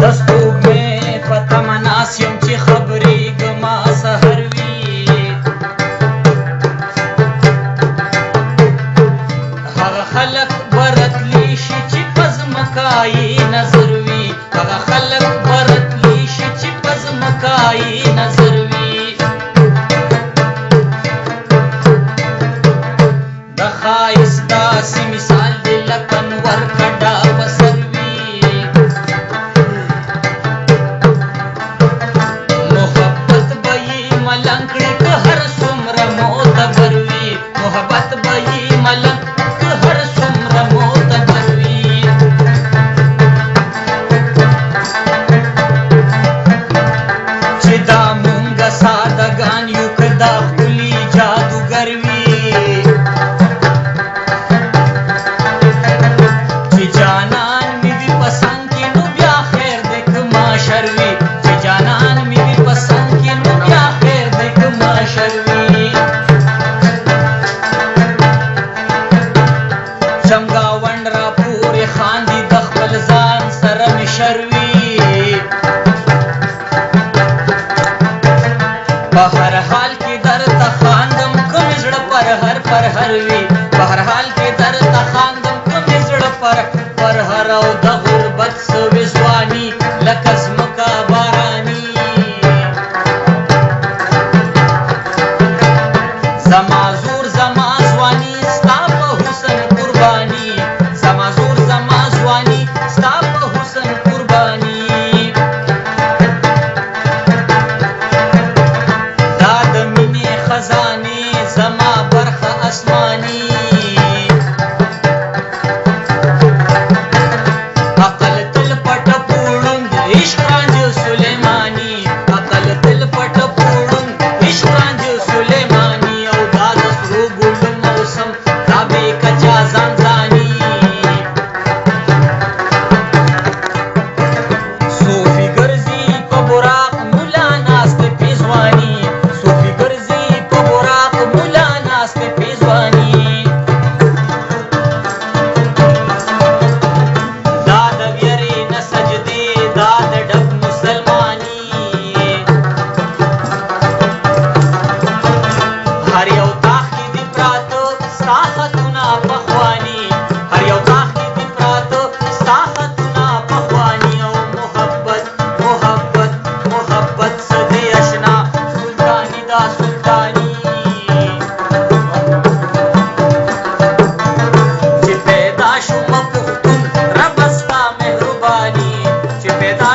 دستوګمې په تمه ناست یم چې خبرېږما سحر وي هغه خلک به راتلی شي چې په ځمکه یې نظر وي هغه خلک به راتلی شي چې په ځمکه یې نظر وي د ښایست داسې مثال دی لکه انور کډه په سر وي محبت به یې ملنګ کړي که هر څومره معتبر وي محبت به یې ملنګ که هر څومره معتبر وي چې دا مونږه سادهګان یو که دا ښکلي جادوګر وي جانان می وی پسند کی نو بیا خیر دیکھ معاشر وی چې جانان می وی پسند کی نو بیا خیر دیکھ معاشر وی چمګاوند را پورې خاندي د خپل ځان سره می شروي په هر حال کې درته خاندم کوم زړه پر هر وی په هر حال کې درته خاندم کوم زړه پر هر او د غربت سوې ځواني لکه ځمکه باراني زما زور زما ځواني ستا په حسن قرباني زما زور زما ځواني ستا په حسن قرباني دا د مینې خزانې زما برخه اسماني چې پیدا